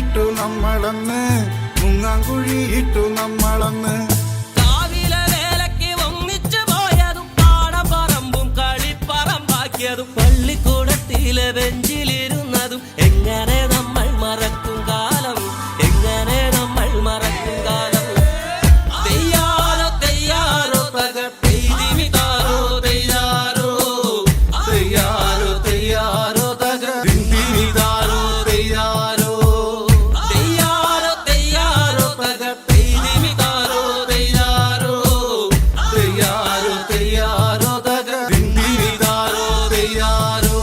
ഇട്ടു നമ്മളന്ന്, മുങ്ങാങ്കുഴി ഇട്ടു നമ്മളന്ന്. കാവിലെ വേലയ്ക്ക് ഒന്നിച്ചു പോയതും പാടപ്പറമ്പും കളിപ്പറമ്പാക്കിയതും പള്ളിക്കൂടത്തിലെ ബെഞ്ചിലിരുന്നതും എങ്ങനെ നമ്മൾ മറക്കും കാലം, എങ്ങനെ നമ്മൾ മറക്കും കാലം. തെയ്യാറോ തെയ്യാറോ തക പെയ്തിമിതാരോ തെയ്യാറോ, തെയ്യാറോ തെയ്യാറോ തക ദിന്തിമിതാരോ തെയ്യാറോ, തെയ്യാറോ തെയ്യാറോ തക പെയ്തിമിതാരോ തെയ്യാറോ, തെയ്യാറോ തെയ്യാറോ തക ദിന്തിമിതാരോ തെയ്യാറോ.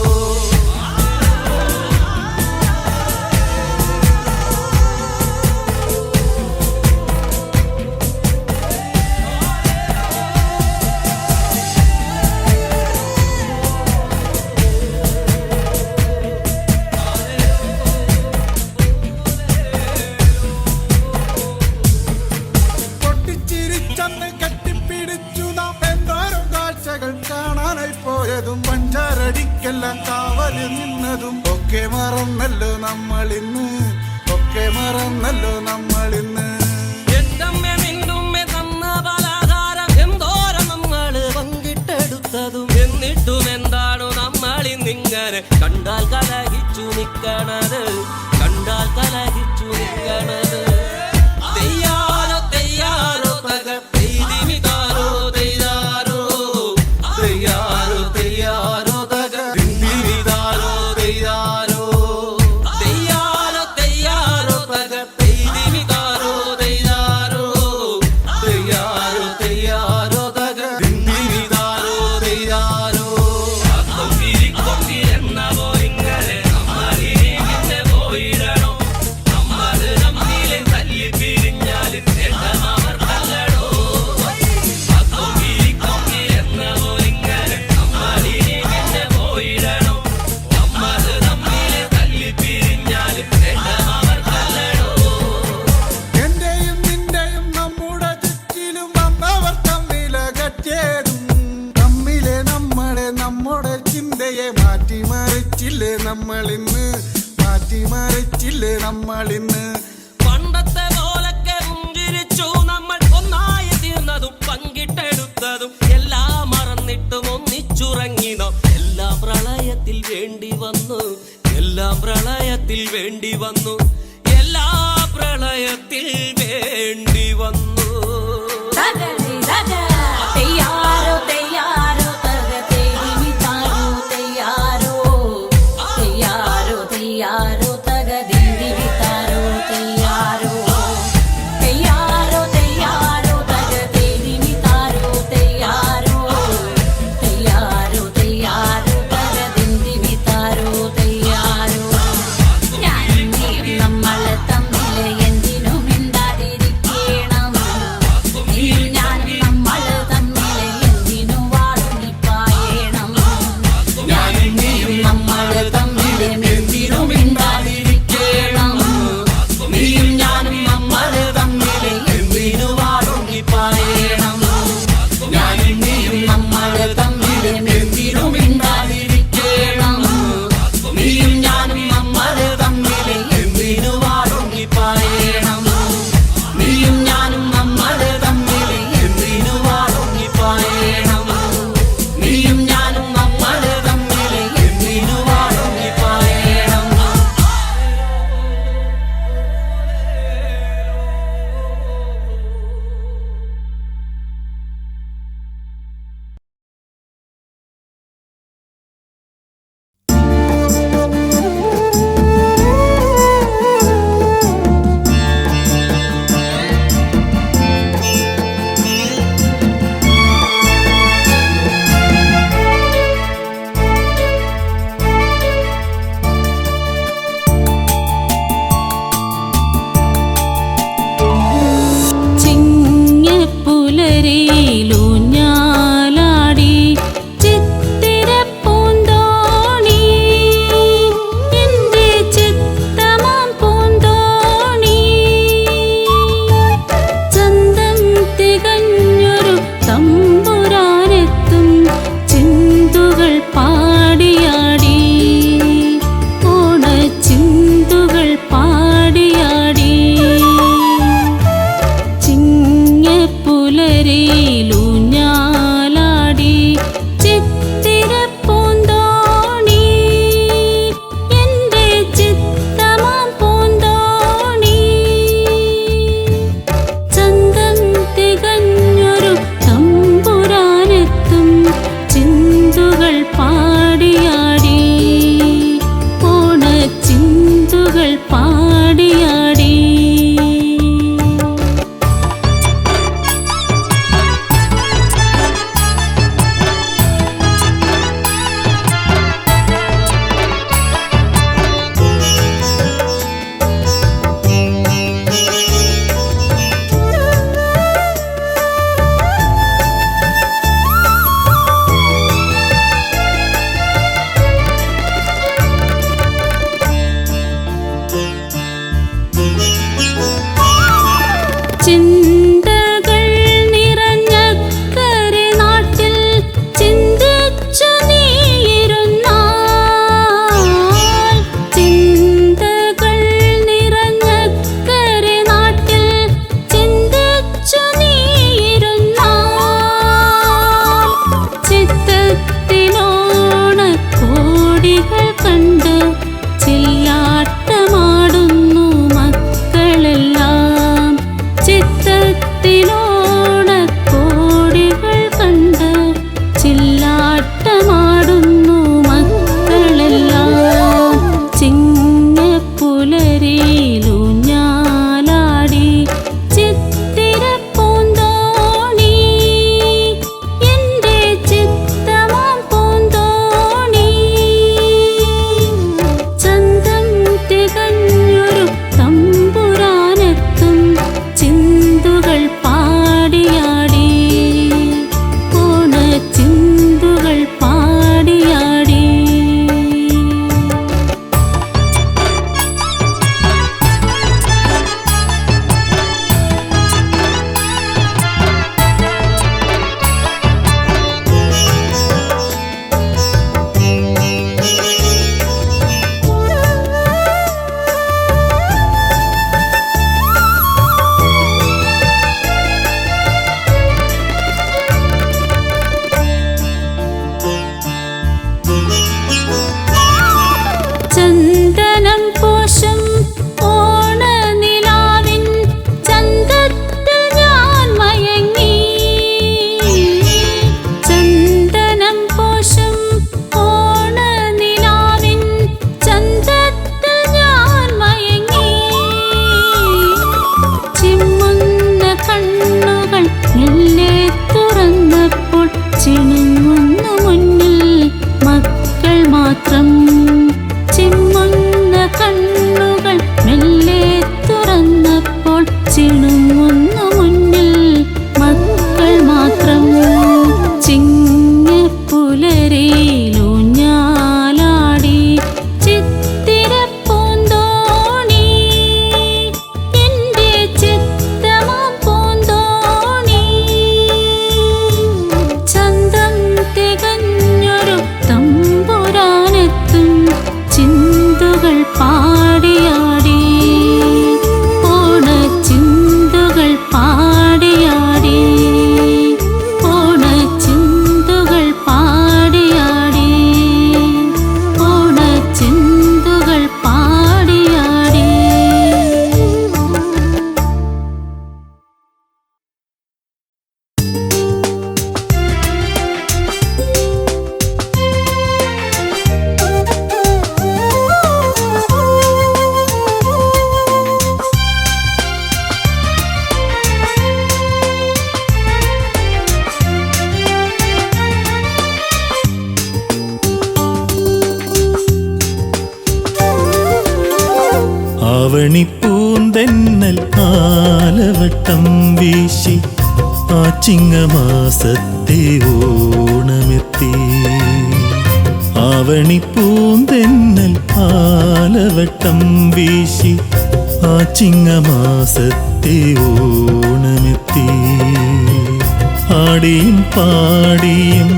പൊട്ടിച്ചിരിച്ചന്ന് കെട്ടിപ്പിടിച്ചു നാം എന്തോരം കാഴ്ചകൾ കാണാനായി പോയതും പഞ്ചാരടിക്കെല്ലാം കാവല് നിന്നതും ഒക്കെ മറന്നല്ലോ നമ്മളിന്ന്, ഒക്കെ മറന്നല്ലോ നമ്മളിന്ന്. എന്തമ്മേ നിന്നുമ്മേ തന്ന പലഹാരം എന്തോരം നമ്മള് പങ്കിട്ടെടുത്തതും എന്നിട്ടും എന്താണോ നമ്മളിന്നിങ്ങനെ കണ്ടാൽ കലഹിച്ചു നിക്കണത്, കണ്ടാൽ കലഹിച്ചു നിക്കണത്. തെയ്യാറോ തെയ്യാറോ തക പെയ്തിമിതാരോ തെയ്യാറോ, തെയ്യാറോ തെയ്യാറോ തക ദിന്തിമിതാരോ തെയ്യാറോ, തെയ്യാറോ തെയ്യാറോ തക പെയ്തിമിതാരോ തെയ്യാറോ, തെയ്യാറോ തെയ്യാറോ തക ദിന്തിമിതാരോ തെയ്യാറോ. കൊമ്പി എന്ന പോയിങ്ങനെ നമ്മളിങ്ങനെ പോയിടണോ, നമ്മള് നമ്മിലെ തല്ലി പിരിഞ്ഞാലും നേട്ടം അവർക്കല്ലടോ. കൊമ്പി എന്ന പോയിങ്ങനെ നമ്മളിങ്ങനെ പോയിടണോ, നമ്മള് നമ്മിലെ തല്ലി പിരിഞ്ഞാലും നേട്ടം അവർക്കല്ലടോ. എന്റെയും നിന്റെയും നമ്മുടെ ചുറ്റിലും വന്നവർ തമ്മിലകറ്റേതും, തമ്മിലെ നമ്മളെ നമ്മുടെ ചിന്തയെ മാറ്റിമറിച്ചില്ലേ നമ്മളിന്ന്, മാറ്റിമറിച്ചില്ലേ നമ്മളിന്ന്. പണ്ടത്തെ പോലൊക്കെ പുഞ്ചിരിച്ചു നമ്മൾ ഒന്നായി തീർന്നതും പങ്കിട്ടെടുത്തതും എല്ലാം മറന്നിട്ടും ഒന്നിച്ചുറങ്ങി നാം. എല്ലാം പ്രളയത്തിൽ വേണ്ടി വന്നു, എല്ലാം പ്രളയത്തിൽ വേണ്ടി വന്നു, എല്ലാ പ്രളയത്തിൽ വേണ്ടി വന്നു. തെയ്യാറോ തെയ്യാറോ തക തെയ്തിമിതാരോ തെയ്യാറോ, തെയ്യാറോ തെയ്യാറോ തക ദിന്തിമിതാരോ തെയ്യാറോ, തെയ്യാറോ തെയ്യാറോ തക തെയ്തിമിതാരോ തെയ്യാറോ, തെയ്യാറോ തെയ്യാറോ തക ദിന്തിമിതാരോ തെയ്യാറോ. ഞാനും നീയും ചിത്തിരപ്പൂന്തോണി എൻ്റെ ചിത്തമാം പൂന്തോണി ചന്തം തികഞ്ഞൊരു തമ്പുരാനെത്തും ചിന്തുകൾ പാടിയാടി ഓണച്ചിന്തുകൾ പാടിയാടി ചിന്തകൾ നിറഞ്ഞക്കരെ നാട്ടിൽ ചിന്തിച്ചു നീയിരുന്നാൽ ചിന്തകൾ നിറഞ്ഞക്കരെ നാട്ടിൽ ചിന്തിച്ചു നീയിരുന്നാൽ ചിത്തത്തിലോണക്കോടികൾ കണ്ട് ചില്ലാട്ടമാടുന്നു മക്കളെല്ലാം ചിത്തത്തിലോണക്കോടികൾ കണ്ട് ചില്ലാട്ടമാടുന്നു മക്കളെല്ലാം ചിങ്ങപ്പുലരിയിലൂഞ്ഞാലാടി ചിത്തിരപ്പൂന്തോണി എൻ്റെ ചിത്തമാം പൂന്തോണി ചന്തം തികഞ്ഞൊരു തമ്പുരാനെത്തും ചിന്തുകൾ പാടിയാടി ഓണച്ചിന്തുകൾ പാടിയാടി ചന്ദനം പൂശും ഓണനിലാവിൻ ചന്തത്തിൽ ഞാൻ മയങ്ങി ചന്ദനം പൂശും ഓണനിലാവിൻ ചന്തത്തിൽ ഞാൻ മയങ്ങി ചിമ്മുന്ന കണ്ണുകൾ മെല്ലെ തുറന്നപ്പോൾ ചിണുങ്ങുന്നു മുന്നിൽ മക്കൾ മാത്രം ചിമ്മുന്ന കണ്ണുകൾ മെല്ലെ തുറന്നപ്പോൾ ചിണുങ്ങുന്നു മുന്നിൽ മക്കൾ മാത്രം ചിങ്ങപ്പുലരിയിലൂഞ്ഞാലാടി ചിത്തിരപ്പൂന്തോണി എൻ്റെ ചിത്തമാം പൂന്തോണി ചന്തം തികഞ്ഞൊരു തമ്പുരാനെത്തും ചിന്തുകൾ പാടിയാടി ഓണച്ചിന്തുകൾ പാടിയാടി ഓണച്ചിന്തുകൾ പാടിയാടി ഓണച്ചിന്തുകൾ പാടിയാടി ആവണിപ്പൂന്തെന്നൽ ആലവട്ടം വീശി ആ ചിങ്ങമാസത്തെ ഓണമെത്തി ആവണിപ്പൂന്തെന്നൽ ആലവട്ടം വീശി ആ ചിങ്ങമാസത്തെ ഓണമെത്തി ആടിയും പാടിയും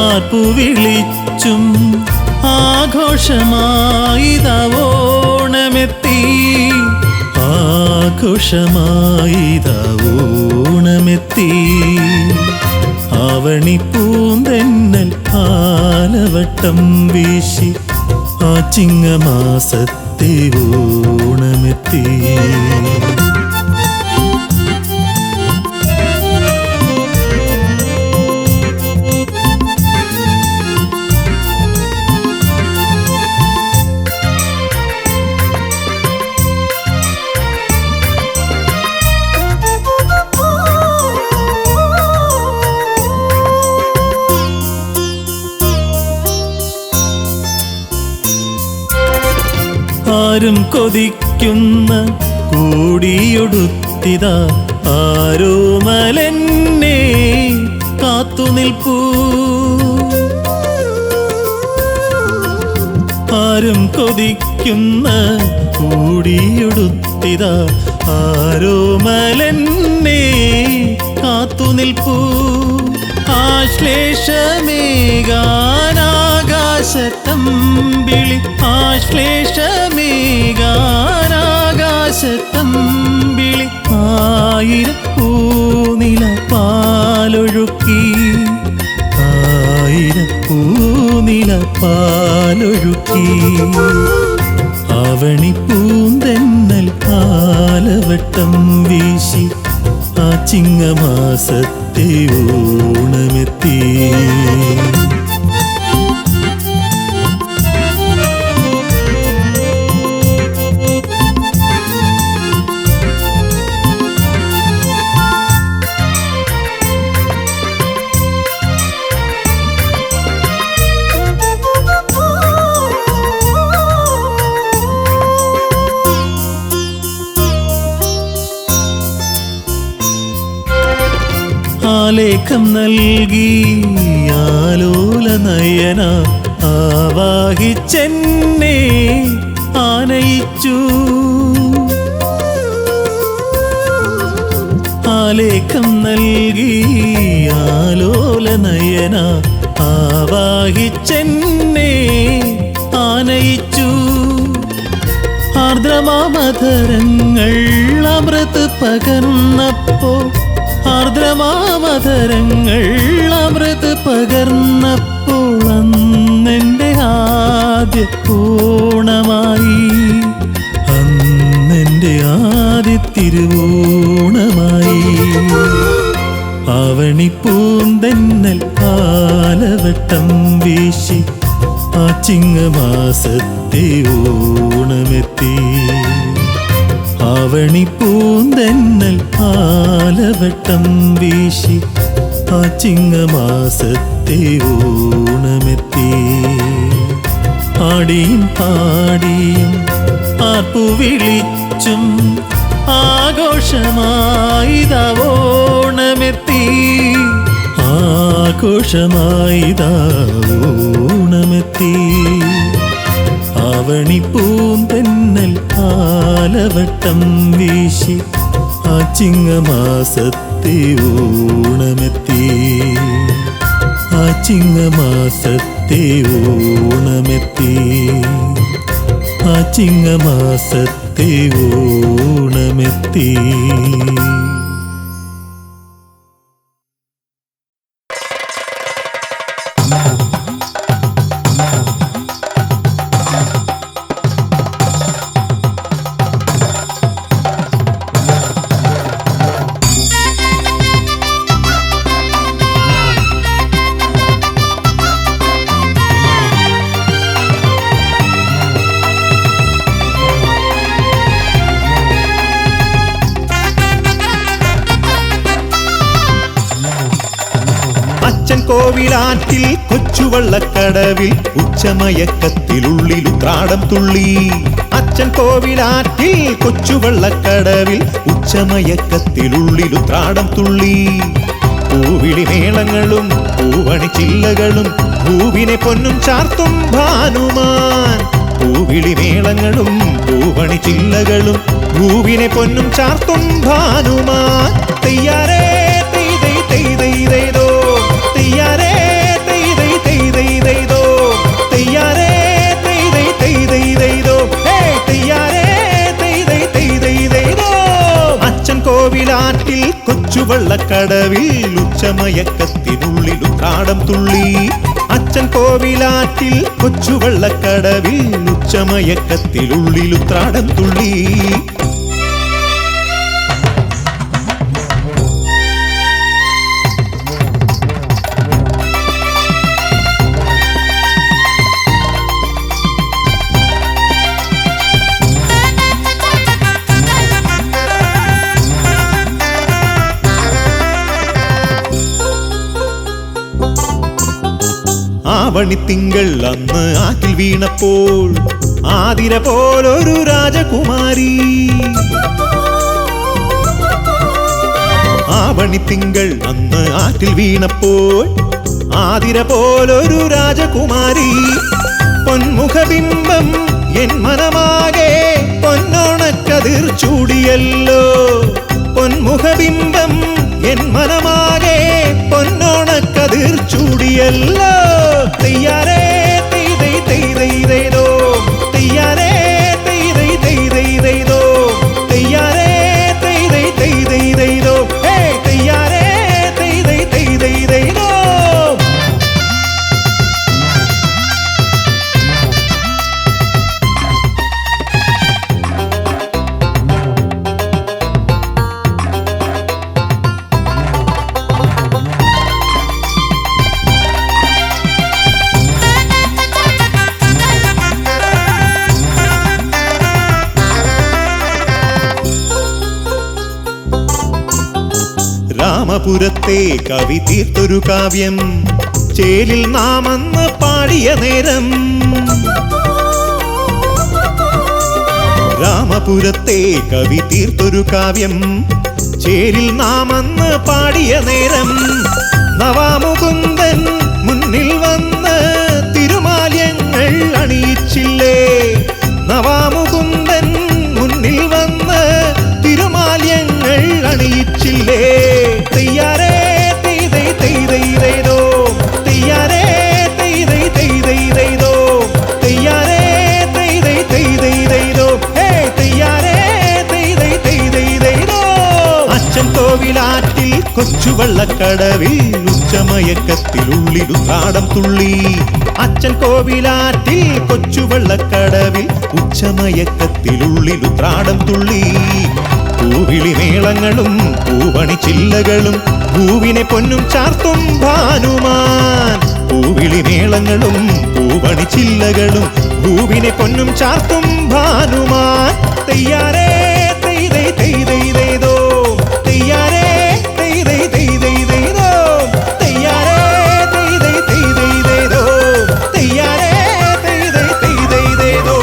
ആർപ്പുവിളിച്ചും ആഘോഷമായിതവോണമെത്തി ആഘോഷമായിതാ ഓണമെത്തി. ആവണിപ്പൂന്തെന്നൽ ആലവട്ടം വീശി ആ ചിങ്ങമാസത്തെ ഓണമെത്തി. ആരും കൊതിക്കുന്ന കൂടിയൊടുത്തിതാ ആരോമലെന്നെ കാത്തുനിൽപ്പൂ. ആരും കൊതിക്കുന്ന കൂടിയൊടുത്തിതാ ആരോമലെന്നെ കാത്തുനിൽപ്പൂ. ആശ്ലേഷമേകാനാകാശത്തമ്പിളി ആശ്ലേഷമേകാനാകാശത്തമ്പിളി ആയിരം പൂനില പാലൊഴുക്കി ആയിരം പൂനില പാലൊഴുക്കി. ആവണിപ്പൂന്തെന്നൽ ആലവട്ടം വീശി ആ ചിങ്ങമാസത്തെ ഓണമെത്തി. ആലേഖം നൽകി ആലോല നയന ആവാഹിച്ചെന്നെ ആനയിച്ചു. ആലേഖം നൽകി ആലോല നയന ആവാഹിച്ചെന്നെ ആനയിച്ചു. ആർദ്രമാമധരങ്ങൾ അമൃത് പകർന്നപ്പോൾ ആർദ്രമാമധരങ്ങൾ അമൃത് പകർന്നപ്പോൾ അന്നെൻ്റെ ആദ്യ ഓണമായി അന്നെൻ്റെ ആദ്യ തിരുവോണമായി. ആവണിപ്പൂന്തെന്നൽ ആലവട്ടം വീശി ആ ചിങ്ങമാസത്തെ ഓണമെത്തി. ആവണിപ്പൂന്തെന്നൽ ആലവട്ടം വീശി ആ ചിങ്ങമാസത്തെ ഓണമെത്തി. ആടിയും പാടിയും ആർപ്പു വിളിച്ചും ആഘോഷമായിതാ ഓണമെത്തി. ആഘോഷമായിതാ ഓണമെത്തി. ആവണിപ്പൂന്തെന്നൽ ആലവട്ടം വീശി ആ ചിങ്ങമാസത്തെ ഓണമെത്തി. ആ ചിങ്ങമാസത്തെ ഓണമെത്തി. ആ ചിങ്ങമാസത്തെ ഓണമെത്തി. കോവിലാറ്റിൽ കൊച്ചുവള്ളക്കടവിൽ ഉച്ചമയക്കത്തിലുള്ളിലുത്രാടം തുള്ളി. അച്ഛൻ കോവിലാറ്റിൽ കൊച്ചുവള്ളക്കടവിൽ ഉച്ചമയക്കത്തിലുള്ളിലുത്രാടം തുള്ളി. പൂവിളി മേളങ്ങളും പൂവണി ചില്ലകളും പൂവിനെ പൊന്നും ചാർത്തും ഭാനുമാൻ. പൂവിളി മേളങ്ങളും പൂവണി ചില്ലകളും പൂവിനെ പൊന്നും ചാർത്തും ഭാനുമാൻ. തെയ്യാരേ തെയ്തൈ തെയ്തൈതോ തെയ്യാരേ തെയ്തൈ തെയ്തൈതോ തെയ്യാരേ തെയ്തൈ തെയ്തൈതോ ഹേ തെയ്യാരേ തെയ്തൈ തെയ്തൈതോ. കൊച്ചുവള്ളക്കടവിൽ ഉച്ചമയക്കത്തിനുള്ളിൽ ഉത്രാടം തുള്ളി. അച്ഛൻ കോവിലാറ്റിൽ കൊച്ചുവള്ളക്കടവിൽ ഉച്ചമയക്കത്തിനുള്ളിൽ ഉത്രാടം തുള്ളി. ആവണിത്തിങ്കൾ അന്ന് ആറ്റിൽ വീണപ്പോൾ ആതിര പോലൊരു രാജകുമാരി. ആവണിത്തിങ്കൾ അന്ന് ആറ്റിൽ വീണപ്പോൾ ആതിര പോലൊരു രാജകുമാരി. പൊന്മുഖബിംബം എൻ മനമാകെ പൊന്നോണക്കതിർ ചൂടിയല്ലോ. പൊന്മുഖബിംബം എൻ മനമാകെ പൊന്നോണക്കതിർ ചൂടിയല്ലോ. തെയ്യാരേ തെയ്തൈ തെയ്തൈതോ, തെയ്യാരേ തെയ്തൈ തെയ്തൈതോ, തെയ്യാരേ തെയ്തൈ തെയ്തൈതോ, ഹേ തെയ്യാരേ തെയ്തൈ തെയ്തൈതോ. രാമപുരത്തെ കവി തീർത്തൊരു കാവ്യം ചേലിൽ നാം അന്ന് പാടിയ നേരം. രാമപുരത്തെ കവി തീർത്തൊരു കാവ്യം ചേലിൽ നാം അന്ന് പാടിയ നേരം. നവാമുകുന്ദൻ മുന്നിൽ വന്ന് തിരുമാല്യങ്ങൾ അണിയിച്ചില്ലേ. നവാമുകുന്ദൻ മുന്നിൽ വന്ന് തിരുമാല്യങ്ങൾ അണിയിച്ചില്ലേ. തെയ്യാരേ തെയ്തൈ തെയ്തൈതോ, തെയ്യാരേ തെയ്തൈ തെയ്തൈതോ, തെയ്യാരേ തെയ്തൈ തെയ്തൈതോ, ഹേ തെയ്യാരേ തെയ്തൈ തെയ്തൈതോ. അച്ഛൻ കോവിലാറ്റിൽ കൊച്ചുവള്ളക്കടവിൽ ഉച്ചമയക്കത്തിനുള്ളിൽ ഉത്രാടം തുള്ളി. അച്ഛൻ കോവിലാറ്റിൽ കൊച്ചുവള്ളക്കടവിൽ ഉച്ചമയക്കത്തിനുള്ളിൽ ഉത്രാടം തുള്ളി. പൂവിളി മേളങ്ങളും പൂവണിച്ചില്ലകളും പൂവിനെ പൊന്നും ചാർത്തും ഭാനുമാൻ. പൂവിളി മേളങ്ങളും പൂവണിച്ചില്ലകളും പൂവിനെ പൊന്നും ചാർത്തും ഭാനുമാൻ. തെയ്യാരേ തെയ്തൈ തെയ്തൈതോ, തെയ്യാരേ തെയ്തൈ തെയ്തൈതോ, തെയ്യാരേ തെയ്തൈ തെയ്തൈതോ, തെയ്യാരേ തെയ്തൈ തെയ്തൈതോ.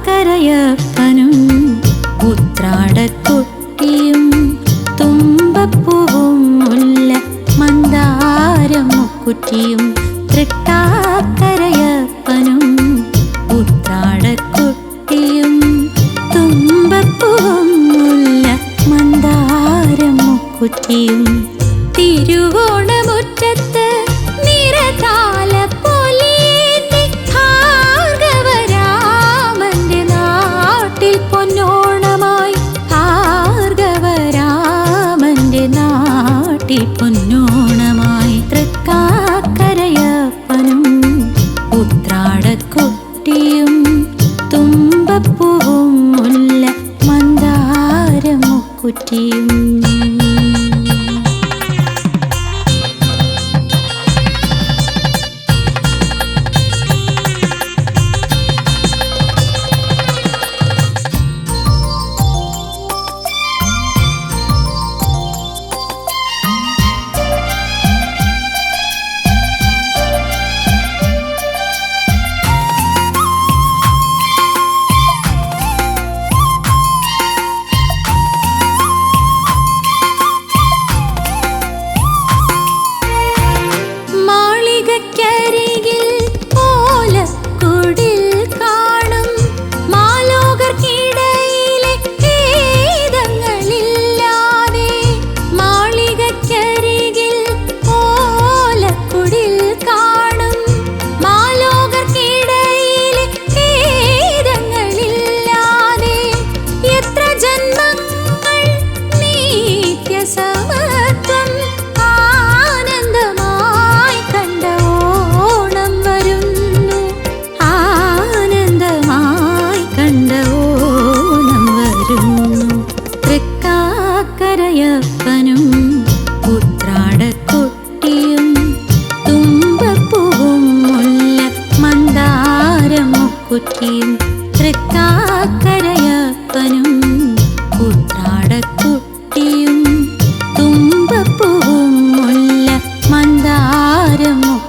തൃക്കാക്കരയപ്പനും ഉത്രാടത്തൊട്ടിയും തുമ്പപ്പൂവും മുല്ല മന്ദാരം മുക്കുറ്റിയും. തൃക്കാക്കരയപ്പനും ഉത്രാടത്തൊട്ടിയും തുമ്പപ്പൂവും മുല്ല മന്ദാരം മുക്കുറ്റിയും. തിരുവോണമുറ്റത്ത് നിറതാല പൊലിയേന്തി ഭാർഗവരാമന്റെ നാട്ടിൽ പൊന്നോണമായി. ഭാർഗവരാമന്റെ നാട്ടിൽ പൊന്നോണമായി. തൃക്കാക്കരയപ്പനും ഉത്രാടക്കൊട്ടിയും തുമ്പപ്പൂവും മുല്ല മന്ദാരം മുക്കുറ്റിയും.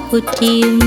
മുക്കുറ്റിയും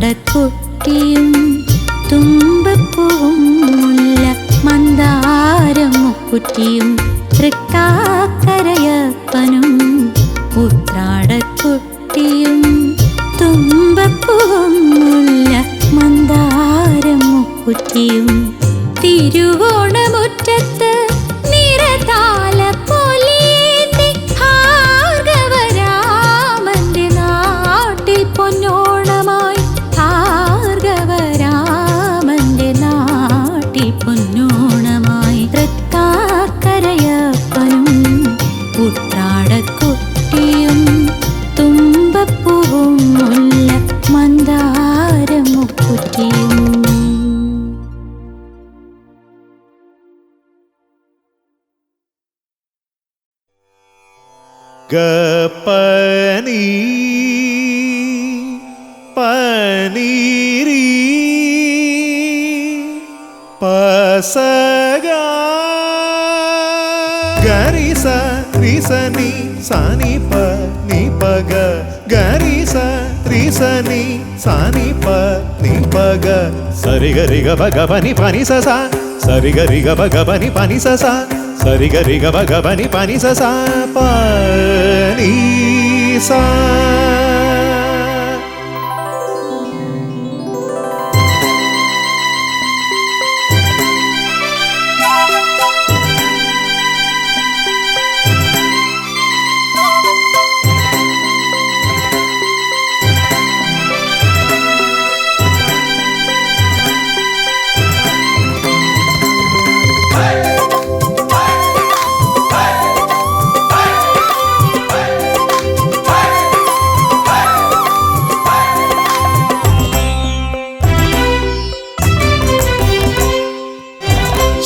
ഉത്രാടക്കുട്ടിയും തുമ്പപ്പൂവും മുല്ല മന്ദാരം മുക്കുറ്റിയും തൃക്കാക്കരയപ്പനും ഉത്രാടക്കുട്ടിയും തുമ്പപ്പൂവും മുല്ല മന്ദാരം മുക്കുറ്റിയും തിരുവോണമുറ്റത്ത് നിറതാല പൊലിയേന്തി ഭാർഗവരാമന്റെ നാട്ടിൽ പൊന്നോണമായി ഭാർഗവരാമന്റെ നാട്ടിൽ പൊന്നോണമായി തൃക്കാക്കരയപ്പനും ഉത്രാടക്കുട്ടിയും തുമ്പപ്പൂവും മുല്ല മന്ദാരം മുക്കുറ്റിയും ഗപനി പനീരി പസഗ ഗരിസ രിസനി സനി പ നി പഗ ഗരിസ രിസനി സനി പ നി പഗ സരി ഗരി ഗ ഭഗ പനി പനി സസ സരി ഗരി ഗ ഭഗ പനി പനി സസ സരി ഗരി ഗ ഭഗ പനി പനി സസ പനി സ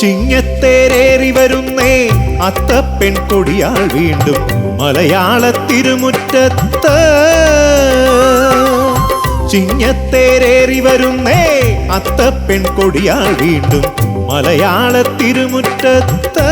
ചിങ്ങത്തേരേറി വരുന്നേ അത്തപ്പെൺ കൊടിയാൾ വീണ്ടും മലയാള തിരുമുറ്റത്ത് ചിങ്ങത്തേരേറി വരുന്നേ അത്തപ്പെൺ കൊടിയാൾ വീണ്ടും മലയാള തിരുമുറ്റത്ത്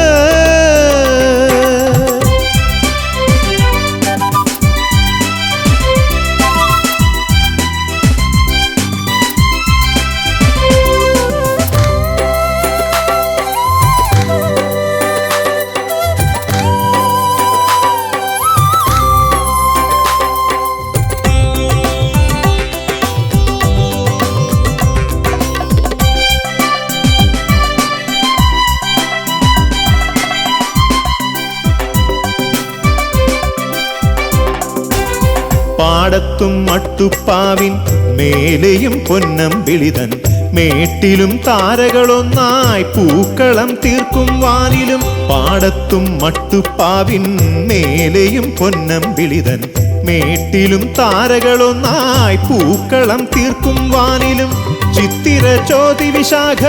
പാടത്തും മട്ടുപ്പാവിൻ മേലെയും പൊന്നമ്പിളിതൻ മേട്ടിലും താരകളൊന്നായി പൂക്കളം തീർക്കും വാനിലും പാടത്തും മട്ടുപ്പാവിൻ മേലെയും പൊന്നമ്പിളിതൻ മേട്ടിലും താരകളൊന്നായി പൂക്കളം തീർക്കും വാനിലും ചിത്തിര ചോതി വിശാഖ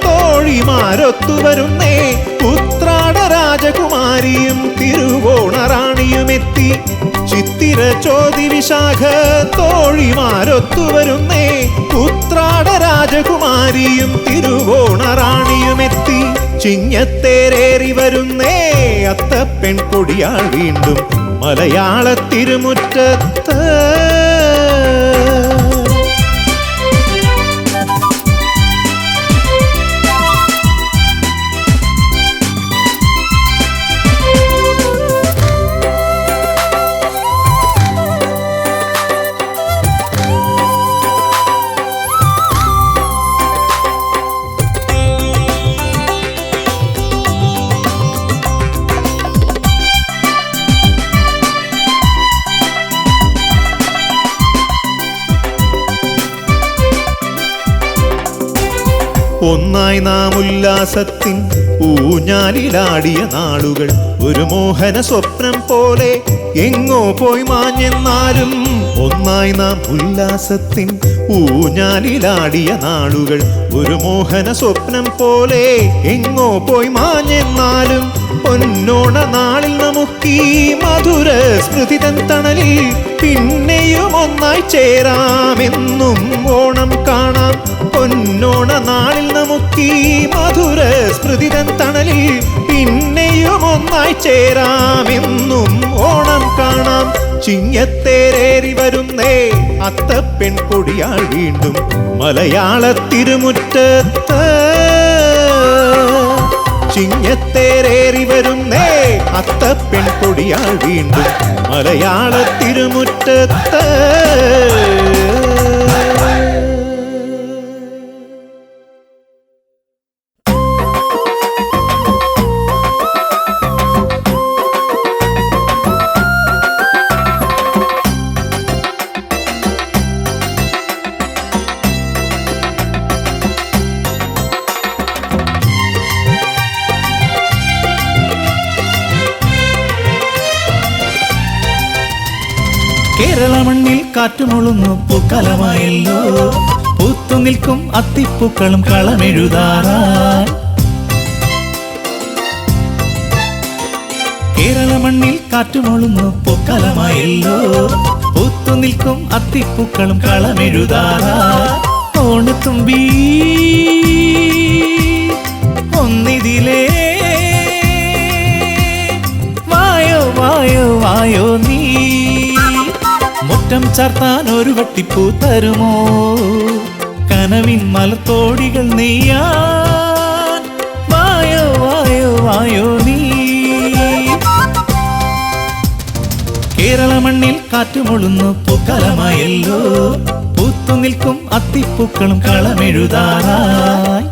തോഴിമാരൊത്തുവരുന്നേ ഉത്രാട രാജകുമാരിയും തിരുവോണറാണിയുമെത്തി ചിത്തിര ചോതി വിശാഖ തോഴിമാരൊത്തുവരുന്നേ ഉത്രാട രാജകുമാരിയും തിരുവോണറാണിയുമെത്തി ചിങ്ങത്തേരേറി വരുന്നേ അത്തപ്പെൺ കൊടിയാൾ വീണ്ടും മലയാള തിരുമുറ്റത്ത് ഒന്നായി നാം ഉല്ലാസത്തിൻ ഊഞ്ഞാലിലാടിയ നാളുകൾ ഒരു മോഹന സ്വപ്നം പോലെ എങ്ങോ പോയി മാഞ്ഞെന്നാലും ഒന്നായി നാം ഉല്ലാസത്തിൻ ഊഞ്ഞാലിലാടിയ നാളുകൾ ഒരു മോഹന സ്വപ്നം പോലെ എങ്ങോ പോയി മാഞ്ഞെന്നാലും പൊന്നോണ നാളിൽ നമുക്കീ മധുര സ്മൃതി തൻ തണലിൽ പിന്നെയും ഒന്നായി ചേരാമെന്നും ഓണം കാണാം. പൊന്നോണ നാളിൽ നമുക്കീ മധുര സ്മൃതി തൻ തണലിൽ പിന്നെയും ഒന്നായി ചേരാമെന്നും ഓണം കാണാം. ചിങ്ങത്തേരേറി വരുന്നേ അത്തപ്പെൺ കൊടിയാൾ വീണ്ടും മലയാള തിരുമുറ്റത്ത്. ചിങ്ങത്തേരേറി വരുന്നേ അത്തപ്പെൺ കൊടിയാൾ വീണ്ടും മലയാള തിരുമുറ്റത്ത്. കേരള മണ്ണിൽ കാറ്റുമുളുന്നു പൂക്കാലമായല്ലോ, പൂത്തു നിൽക്കും അത്തിപ്പൂക്കളും കളമെഴുതാറായി. കേരള മണ്ണിൽ കാറ്റുമുളുന്നു പൂക്കാലമായല്ലോ, പൂത്തു നിൽക്കും അത്തിപ്പൂക്കളും കളമെഴുതാറായി. ഓണത്തുമ്പി ഒന്നിതിലേ വായോ വായോ വായോ നീ, മുറ്റം ചാർത്താൻ ഒരു വട്ടിപ്പൂ തരുമോ, കനവിൻ മലത്തോടികൾ നെയ്യാൻ വായോ വായോ വായോ നീ. കേരള മണ്ണിൽ കാറ്റുമുളുന്നു പൂക്കാലമായല്ലോ, പൂത്തു നിൽക്കും അത്തിപ്പൂക്കളും കളമെഴുതാറായി.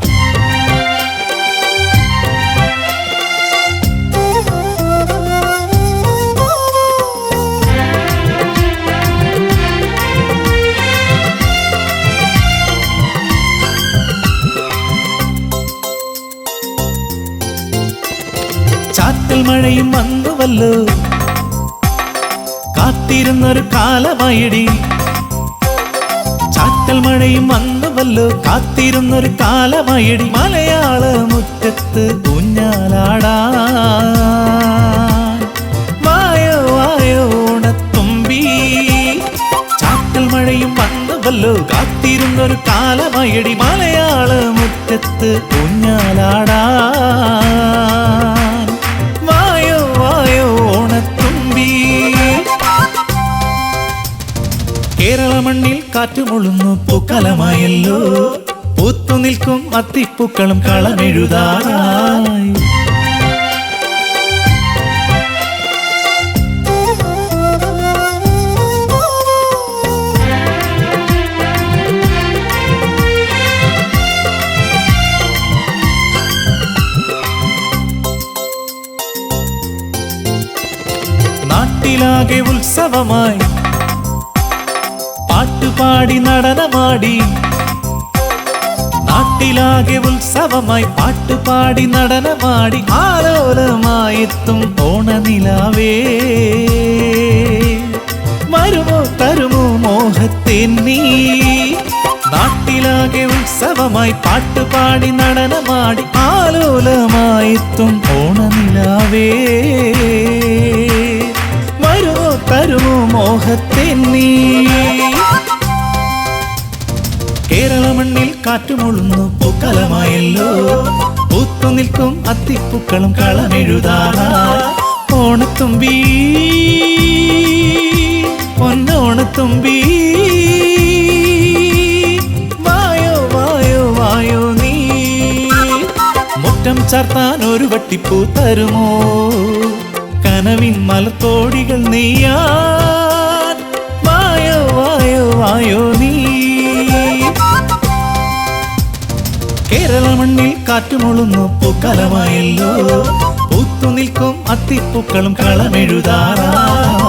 ചാറ്റൽ മഴയും വന്നുവല്ലോ, കാത്തിരുന്നൊരു കാലമായിടി. ചാറ്റൽ മഴയും വന്നുവല്ലോ, കാത്തിരുന്നൊരു കാലമായിടി. മലയാള മുറ്റത്ത് ഊഞ്ഞാലാടാൻ വായോ വായോ ഓണത്തുമ്പി. ചാറ്റൽ മഴയും വന്നുവല്ലോ, കാത്തിരുന്നൊരു കാലമായിടി. മലയാള മുറ്റത്ത് ഊഞ്ഞാലാടാൻ വായോ വായോ ഓണത്തുമ്പി. കേരള മണ്ണിൽ കാറ്റുമുളുന്നു പൂക്കാലമായല്ലോ, പൂത്തു നിൽക്കും അത്തിപ്പൂക്കളും കളമെഴുതാറായി. നാട്ടിലാകെ ഉത്സവമായി പാട്ടുപാടി നടനമാടി. നാട്ടിലാകെ ഉത്സവമായി പാട്ടുപാടി നടനമാടി. ആലോലമായെത്തും ഓണനിലാവേ വരുമോ തരുമോ മോഹത്തിൻ നീ. നാട്ടിലാകെ ഉത്സവമായി പാട്ടുപാടി നടനമാടി. ആലോലമായെത്തും ഓണനിലാവേ വരുമോ തരുമോ മോഹത്തിൻ നീ. കേരള മണ്ണിൽ കാറ്റുമുളുന്നു പൂക്കാലമായല്ലോ, പൂത്തു നിൽക്കും അത്തിപ്പൂക്കളും കളമെഴുതാറായി. ഓണത്തുമ്പി പൊന്നോണത്തുമ്പി വായോ വായോ വായോ നീ, മുറ്റം ചാർത്താൻ ഒരു വട്ടിപ്പൂ തരുമോ, കനവിൻ മലത്തോടികൾ നെയ്യാൻ വായോ വായോ വായോ നീ. കേരള മണ്ണിൽ കാറ്റുമുളുന്നു പൂക്കാലമായല്ലോ, പൂത്തു നിൽക്കും അത്തിപ്പൂക്കളും കളമെഴുതാറായി.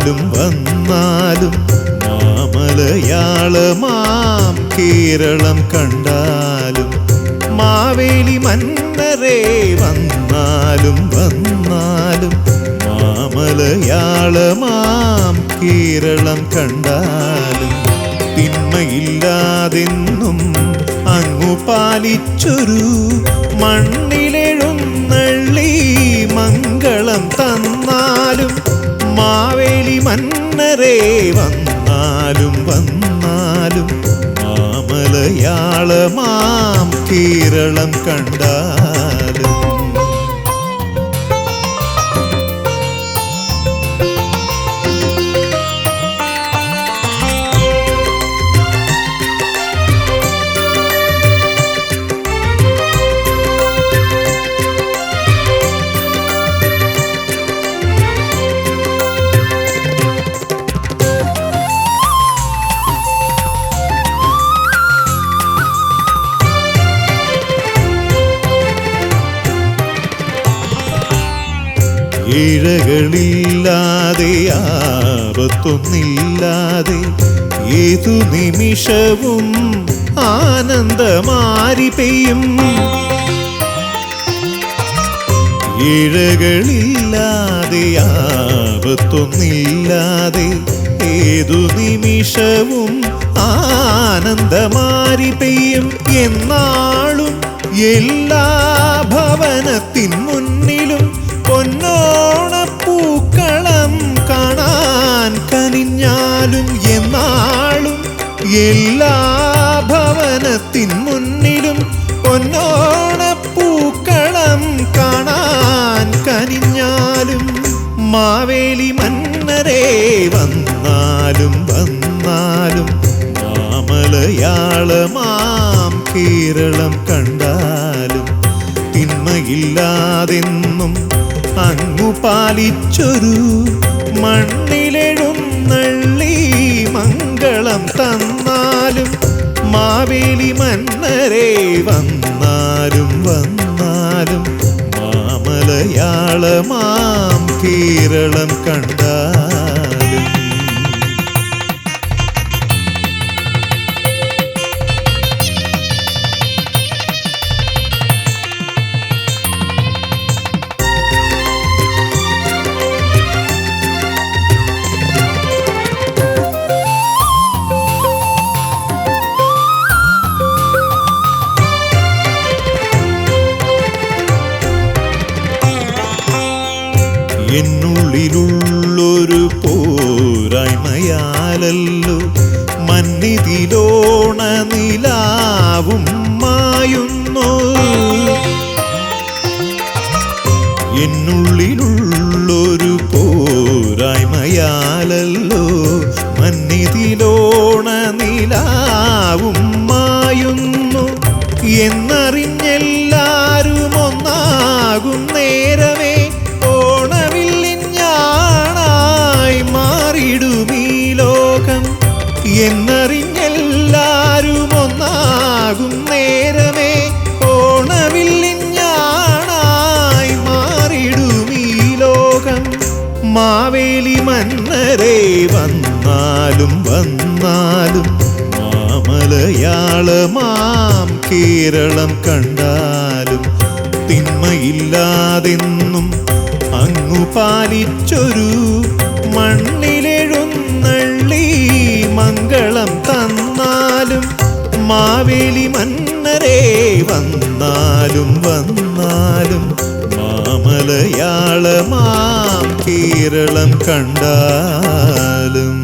വന്നാലും വന്നാലും മാമലയാളമാം കേരളം കണ്ടാലും മാവേലി മന്നരെ വന്നാലും വന്നാലും മാമലയാളമാം കേരളം കണ്ടാലും തിന്മയില്ലാതെന്നും അങ്ങു പാലിച്ചൊരു മണ്ണിലെഴുന്നള്ളി മംഗളം തന്നാലും മാവേലി മന്നരെ വന്നാലും വന്നാലും മാമലയാളമാം കേരളം കണ്ടാലും ഇഴകളില്ലാതെ ആപത്തൊന്നില്ലാതെ ഏതു നിമിഷവും ആനന്ദമാരി പെയ്യും ഇഴകളില്ലാതെ ആപത്തൊന്നില്ലാതെ ഏതു നിമിഷവും ആനന്ദമാരി പെയ്യും എന്നാളും എല്ലാ ഭവനത്തിൻ മുന്നിലും പൊന്നോണപ്പൂക്കളം കാണാൻ കനിഞ്ഞാലും എന്നാളും എല്ലാ ഭവനത്തിൻ മുന്നിലും പൊന്നോണപ്പൂക്കളം കാണാൻ കനിഞ്ഞാലും മാവേലി മന്നരെ വന്നാലും വന്നാലും മാമലയാളമാം കേരളം കണ്ടാലും തിന്മയില്ലാതെന്നും അങ്ങു പാലിച്ചൊരു മണ്ണിലെഴുന്നള്ളി മംഗളം തന്നാലും മാവേലി മന്നരെ വന്നാലും വന്നാലും മാമലയാളമാം കേരളം കണ്ടാലും എന്നുള്ളിലുള്ളൊരു പോരായ്മയാലല്ലോ മന്നിതിലോണ നിലാവും മായുന്നു എന്നുള്ളിലുള്ളൊരു പോരായ്മയാലല്ലോ മന്നിതിലോണ നിലാവും മായുന്നു എന്നറിഞ്ഞെല്ലാരും ഒന്നാകും നേരമേ മാറിടുമീ ലോകം എന്നറിഞ്ഞെല്ലാരും ഒന്നാകും നേരമേ ഓണവില്ലിഞ്ഞാണായി മാറിടുമീ ലോകം മാവേലി മന്നരെ വന്നാലും വന്നാലും മാമലയാളമാം കേരളം കണ്ടാലും തിന്മയില്ലാതെന്നും അങ്ങു പാലിച്ചൊരു മണ്ണിലെഴുന്നള്ളി മംഗളം തന്നാലും മാവേലി മന്നരെ വന്നാലും വന്നാലും മാമലയാളമാം കേരളം കണ്ടാലും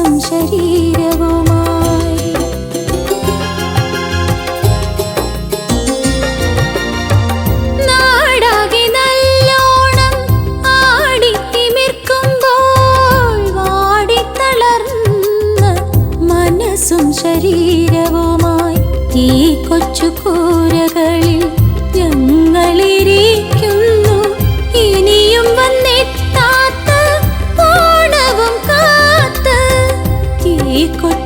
മനസ്സും ശരീരവുമായി. നാടാകെ നല്ലോണം ആടിത്തിമിർക്കുമ്പോൾ വാടിത്തളർന്ന മനസ്സും ശരീരവുമായി ഈ കൊച്ചു കൂരകളിൽ ഞങ്ങളിരിക്കുന്നു. ഇനിയും വന്നെത്താത്ത ഓണവും കാത്ത് ഈ കൊച്ചു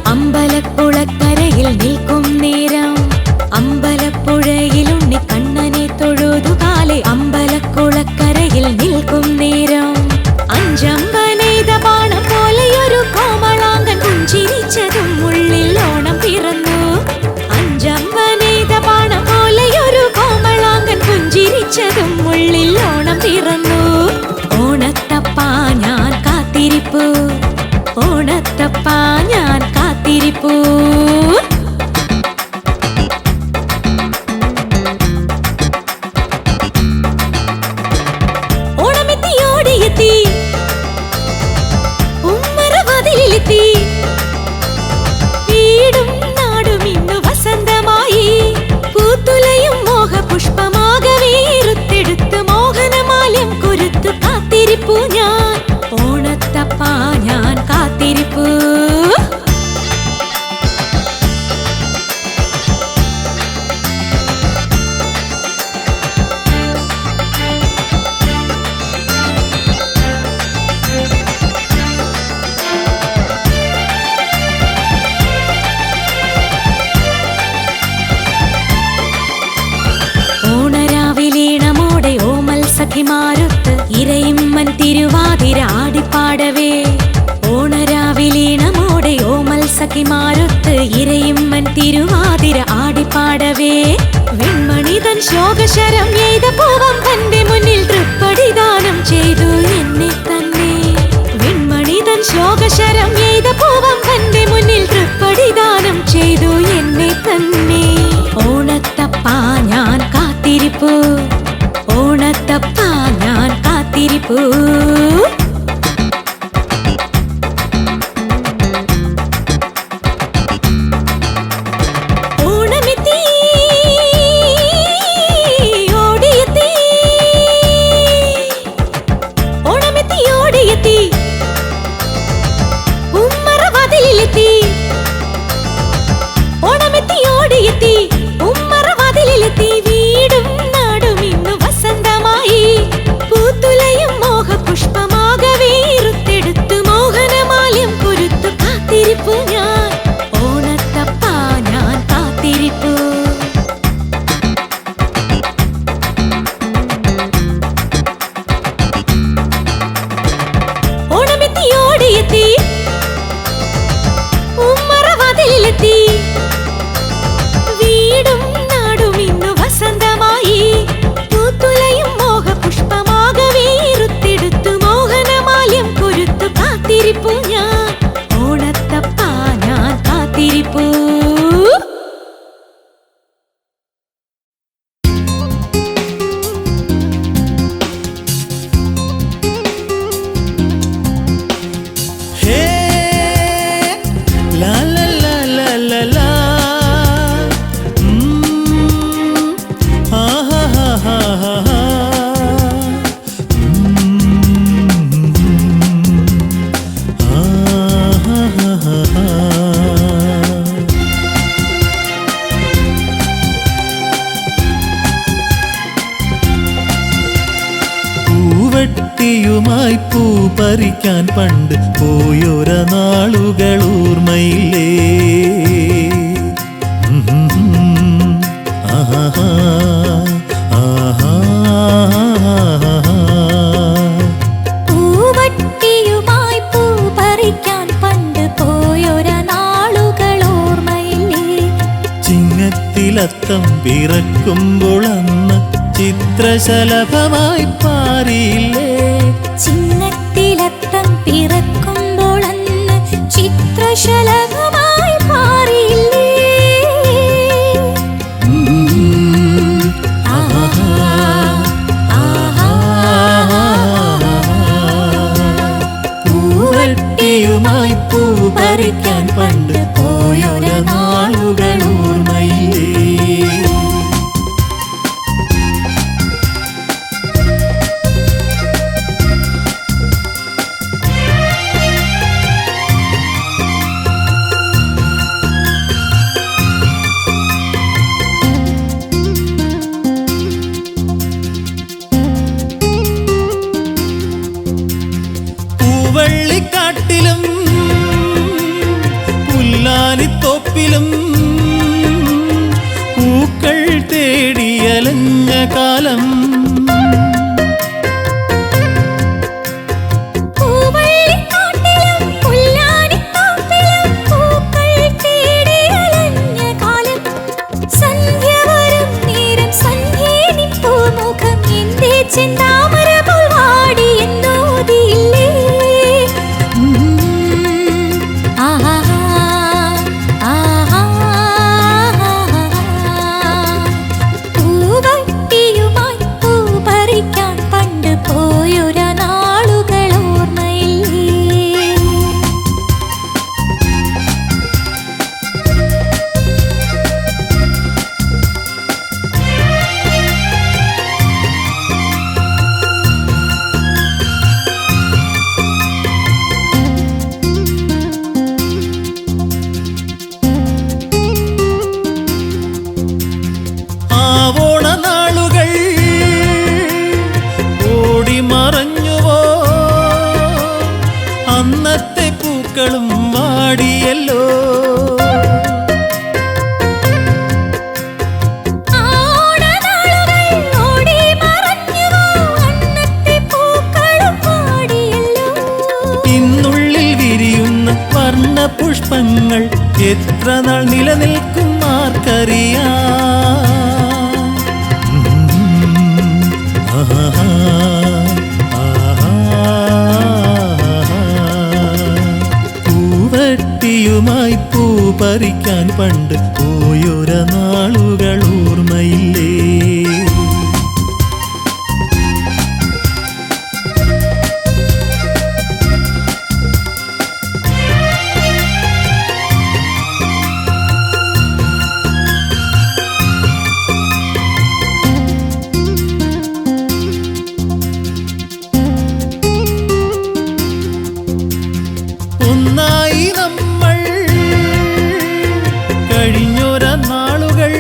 അമ്പലക്കുളക്കരയിൽ നിൽക്കും നേരം അമ്പലപ്പുഴയിൽ ഉണ്ണിക്കണ്ണനെ തൊഴുതുകാലെ അമ്പലക്കുളക്കരയിൽ നിൽക്കും നേരം അഞ്ചമ്പനെയ്ത ബാണം പോലെയൊരു കോമളാങ്കൻ പുഞ്ചിരിച്ചതും ഉള്ളിൽ ഓണം പിറന്നു. അഞ്ചമ്പനെയ്ത ബാണം പോലെയൊരു കോമളാങ്കൻ പുഞ്ചിരിച്ചതും ഉള്ളിൽ ഓണം പിറന്നു. ഓണത്തപ്പാ ഞാൻ കാത്തിരിപ്പു, ഓണത്തപ്പാ ഞാൻ കാത്തിരിപ്പു. ഓണമെത്തി ഓടിയെത്തി ഉമ്മറവാതിലെത്തി വീടും നാടും ഇന്നു വസന്തമായി പൂത്തുലയും മോഹപുഷ്പമാകവേ റുത്തെടുത്ത് മോഹനമാല്യം കൊരുത്തു കാത്തിരിപ്പു ഞാൻ. ഓണത്തപ്പാ ഞാൻ കാത്തിരിപ്പു. ഓണരാവിലീണമോടെ ഓമൽ സഖിമാരൊത്ത് ഇരയിമ്മൻ തിരുവാതിര ആടിപ്പാടവേ. ഓണരാവിലീണമോടെ ഓമൽ സഖിമാരൊത്ത് ഇരയിമ്മൻ തിരുവാതിര ആടിപ്പാടവേ. വെൺമണിതൻ ശോകശരം എയ്ത പൂവം തന്റെ മുന്നിൽ തൃപ്പടിദാനം ചെയ്തു എന്നെ തന്നെ. വെൺമണിതൻ ശോകശരം എയ്ത പൂവം തന്റെ മുന്നിൽ തൃപ്പടിദാനം ചെയ്തു എന്നെ തന്നെ. ഓണത്തപ്പാ ഞാൻ കാത്തിരിപ്പു, ഓണത്തപ്പാ ഞാൻ കാത്തിരിപ്പു. ഓണമെത്തി ഓടിയെത്തി, ഓണമെത്തി ഓടിയെത്തി ഉമ്മറവാതിലെത്തി. ഓണമെത്തി ഓടിയെത്തി ഉമ്മറവാതിലെത്തി വീടും നാടും ഇന്നു വസന്തമായി പൂത്തുലയും മോഹപുഷ്പമാകവേ റുത്തെടുത്തു മോഹനമാല്യം കൊരുത്തു കാത്തിരിപ്പു ഞാൻ. ഓണത്തപ്പാ ഞാൻ കാത്തിരിപ്പു. ഓണമെത്തി ഓടിയെത്തി ഉമ്മറവാതിലെത്തി വീടും നാടും ഇന്നു വസന്തമായി പൂത്തുലയും മോഹപുഷ്പമാകവേ റുത്തെടുത്തു മോഹനമാല്യം കൊരുത്തു കാത്തിരിപ്പു ഞാൻ. ഓണത്തപ്പാ ഞാൻ കാത്തിരിപ്പു. ഹേ ലാ ലാ ലാ ലാ ലാ ലാ. ആ ഹാ ഹാ ഹാ ഹാ ഹാ. ആ ഹാ ഹാ ഹാ ഹാ. പൂവട്ടിയുമായി പൂ പറിക്കാൻ പണ്ട് പോയൊര നാളുകൾ ഓർമ്മയില്ലേ. ആഹാ ആഹാ. പൂവട്ടിയുമായി പൂ പറിക്കാൻ പണ്ട് പോയൊര നാളുകൾ ഓർമ്മയില്ലേ. ചിങ്ങത്തിലത്തം പിറക്കുമ്പോൾ അന്ന് ചിത്രശലഭമായി പാറിയില്ലേ. ചിങ്ങത്തിലത്തം പിറക്കുമ്പോൾ അന്ന് ചിത്രശലഭമായി പാറിയില്ലേ. ആഹാ ആഹാ. പൂവട്ടിയുമായി പൂ പറിക്കാൻ പണ്ട് പോയൊര നാളുകൾ ഓർമ്മയില്ലേ. കാലം പൂവള്ളിക്കാട്ടിലും പുല്ലാനിക്കാട്ടിലും പൂക്കൾ തേടിയലഞ്ഞ കാലം. സന്ധ്യ വരും നേരം സന്ധ്യേനിൻ പൂമുഖം എന്റെ ചെന്താമര പോൽ വാടിയെന്നോതിയില്ലേ. ആഹാ ആഹാ പൂവട്ടിയുമായി പൂ പറിക്കാൻ പണ്ട് പോയൊര നാളുകൾ ഓർമ്മയില്ലേ. ആവോണ നാളുകൾ ഓടി മറഞ്ഞുവോ അന്നത്തെ പൂക്കളും വാടിയല്ലോ. ഓണനാളുകൾ ഓടി മറഞ്ഞുവോ അന്നത്തെ പൂക്കളും വാടിയല്ലോ. ഇന്നുള്ളിൽ വിരിയുന്ന വർണ്ണ പുഷ്പങ്ങൾ എത്ര നാൾ നിലനിൽക്കും ആർക്കറിയാം. ആഹാ, ആഹാ. പൂവട്ടിയുമായി പൂ പറിക്കാൻ പണ്ട് പോയൊര നാളുകൾ ഓർമ്മയില്ലേ. ഒന്നായി നമ്മൾ കഴിഞ്ഞൊര നാളുകൾ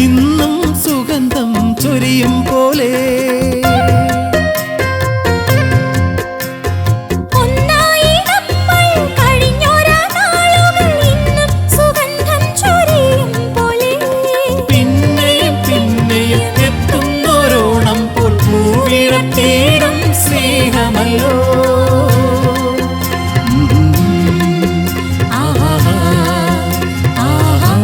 ഇന്നും സുഗന്ധം ചൊരിയും പോലെ. ഒന്നായി നമ്മൾ കഴിഞ്ഞൊര നാളുകൾ ഇന്നും സുഗന്ധം ചൊരിയും പോലെ. പിന്നെയും പിന്നെയും എത്തുന്നോരോണം പോൽ പൂവിടം തേടും സ്നേഹമല്ലോ. ആഹാ ആഹാ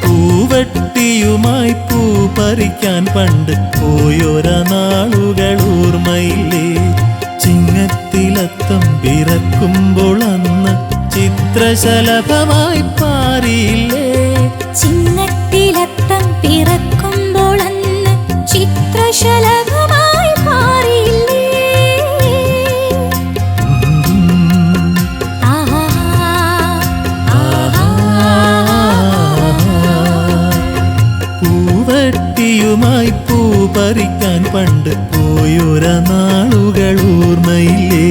പൂവട്ടിയുമായി പൂ പറിക്കാൻ പണ്ട് പോയൊര നാളുകൾ ഓർമ്മയില്ലേ. ചിങ്ങത്തിലത്തം പിറക്കുമ്പോൾ അന്ന് ചിത്രശലഭമായി പാറിയില്ലേ. ചിങ്ങത്തിലത്തം പിറക്കുമ്പോൾ അന്ന് ചിത്രശലഭമായി മാറിയില്ലേ. ആഹാ ആഹാ പൂവട്ടിയുമായി പൂ പറിക്കാൻ പണ്ട് പോയൊര നാളുകൾ ഓർമ്മയില്ലേ.